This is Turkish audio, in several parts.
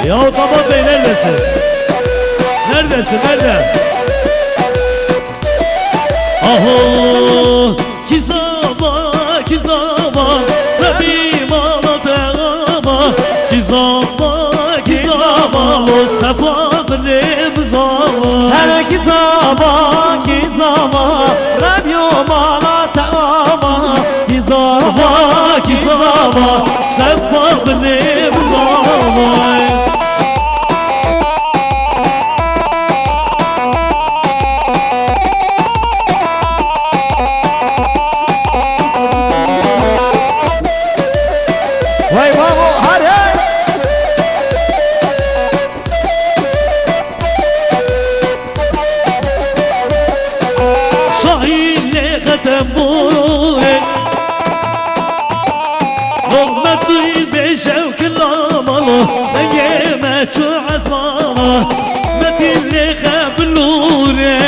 Ya Damat Bey neredesin? Neredesin, nerede? Aho Kizama, Kizama Rabbi Malatama Kizama, Kizama O sefadır emzama Her Kizama, Kizama Rabbi Malatama Kizama, Kizama sefadır emzama Vay bravo, hadi! Şahinle kadem bure Nogmetli beşev kılamalı Ben yeme çu azmana Metinle kablure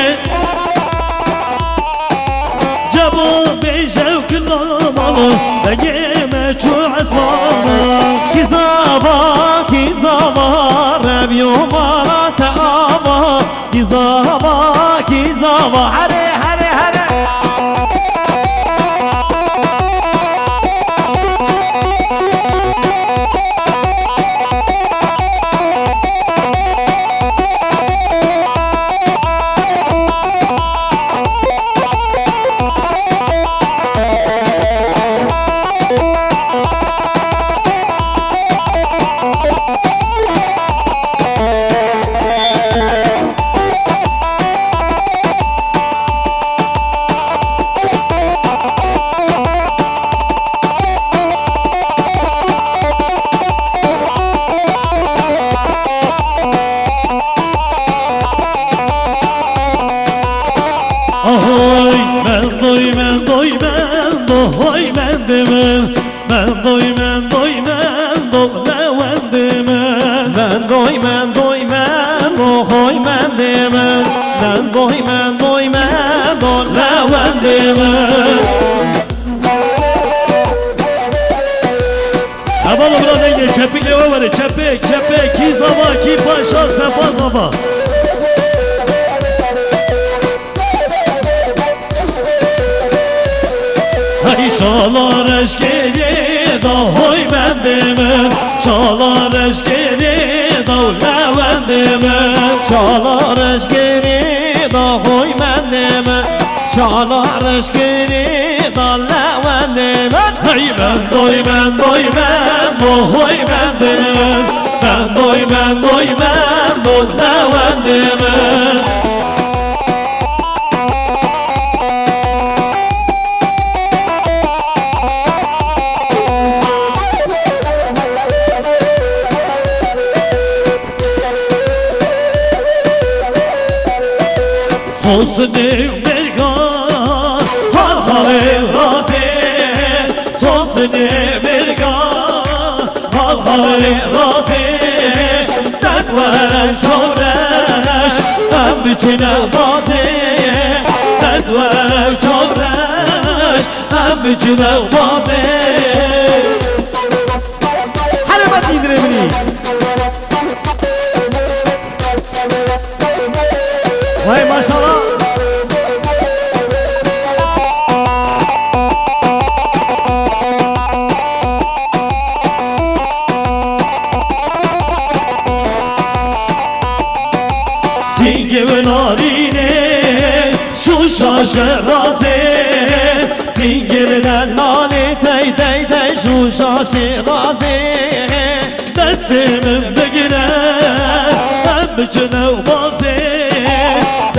Cabo beşev kılamalı Ben yeme çu azmana Kizama, Kizama Rabbi Malatama Kizama, Kizama Hadi, hadi, hadi! Ahoy men doy men doy men doy men demen Men doy men doy men doy men demen Men doy, men doy, men doy, men demen Men doy, men doy, men doy, Men demen Havalı burada gel çepik eve var çepik çepik ki zava ki paşa sefa zava Hay çalar eşkeri da hoy ben demem Çalar eşkeri da ben demem Çalar eşkeri da hoy men deme Çalar eşkeri da leven deme Hay ben doy ben doy ben doy ben demem Ben doy ben doy ben doy ben demem Sosun evmerga Hal hal evrazi Sosun evmerga Hal hal evrazi Dert veren çavreş Hem biçine vazi Dert veren çavreş Hem biçine vazi Hadi bak indirimini Vay maşallah Singevin arine Şu şaşerazi Singirden nane tey tey tey şu şaşirazi Destimin girer Hem bütüne vazi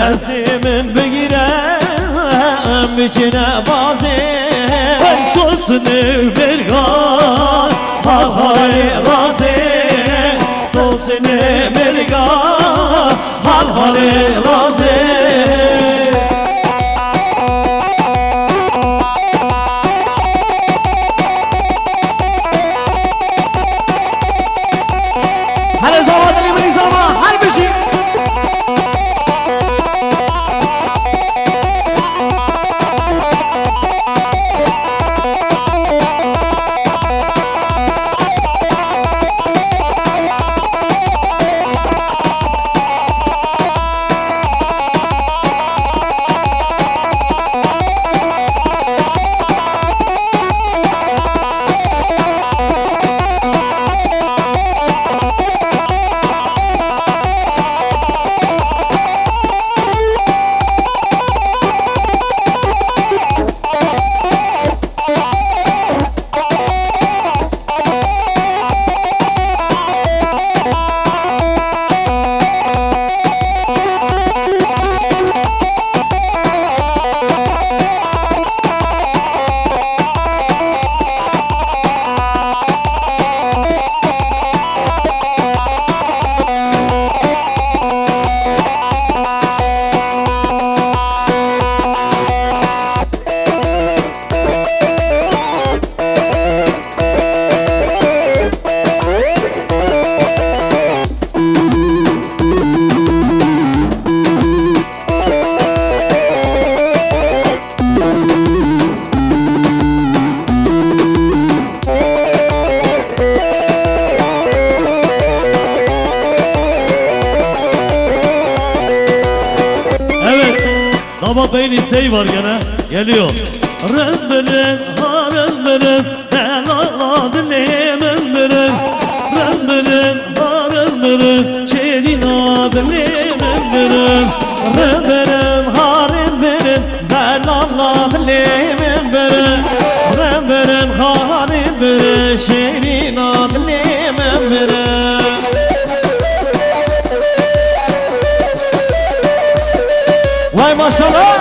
Teslimin bigiren Bütüne bazı Ben sosun evmergan Hal hal razi Sosun evmergan Hal hal razi Her zaman dilimini zaman her bir şey Damat Bey'in isteği var gene. Geliyor. Rındırın, harındırın, delala dilimindırın. Rındırın, harındırın, şerin adilimindırın. Rındırın, harındırın, delala dilimindırın. Rındırın, harındırın, şerin adilimindırın. Vay maşallah.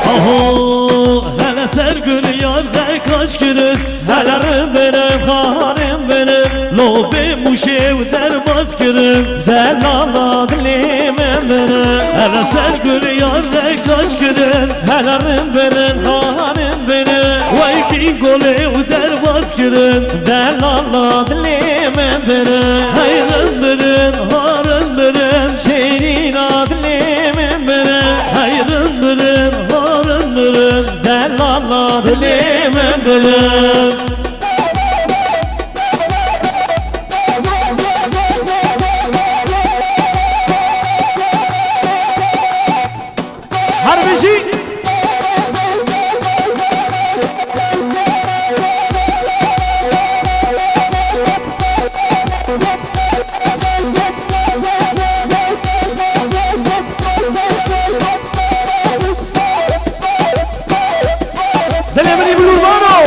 Aho hele sergül yarda kaç günün. Helarım benim, harım benim. Lobe muşev dermaz kırım. Delala dilimim benim. Hele sergül yarda kaç günün. Helarım benim, harım benim. Vay bingolev dermaz kırım. Delala dilimim benim. Hayrındırın, harındırın, Şirin dilimim benim. hayrındırın, harındırın, Delala dilimim benim. dilimindırın. Harbici. Delivery Urbano.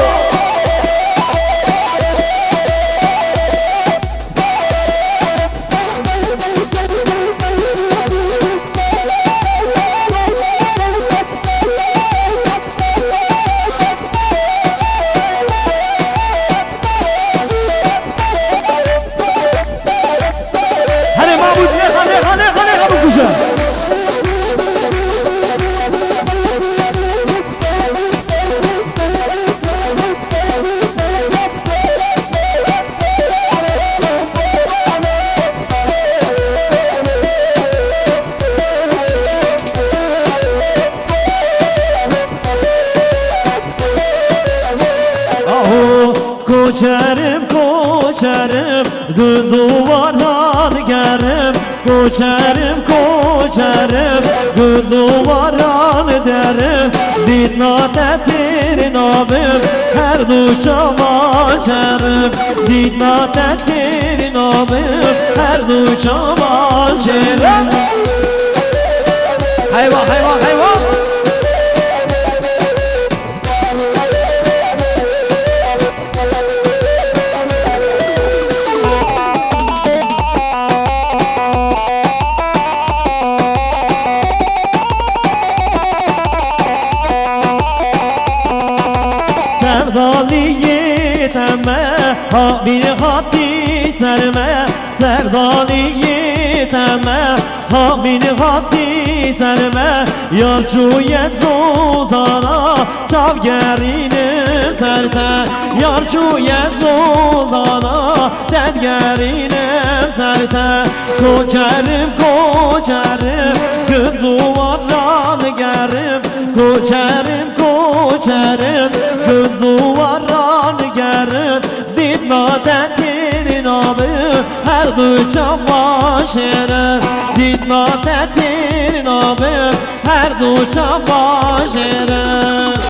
Hadi Mahmut, hadi Mahmut kuşa. Koçerim koçerim gün duvardan gerim. Koçerim koçerim gün duvardan derim. Dinat etirin abim her duşam açarım. Dinat etirin abim her duşam açarım. Hayvan hayvan hayvan. Sevdaliyeteme ha bir hati serme. Sevdaliyeteme ha bir hati serme. Yarcuye zozana çav gerinim serte. Yarcuye zozana ted gerinim serte. Koçerim koçerim gün duvardan gerim. Koçerim koçerim gün duvardan gerim. Dinat etirin abim her duşam başarım. Dinat etirin abim her duşam başarım.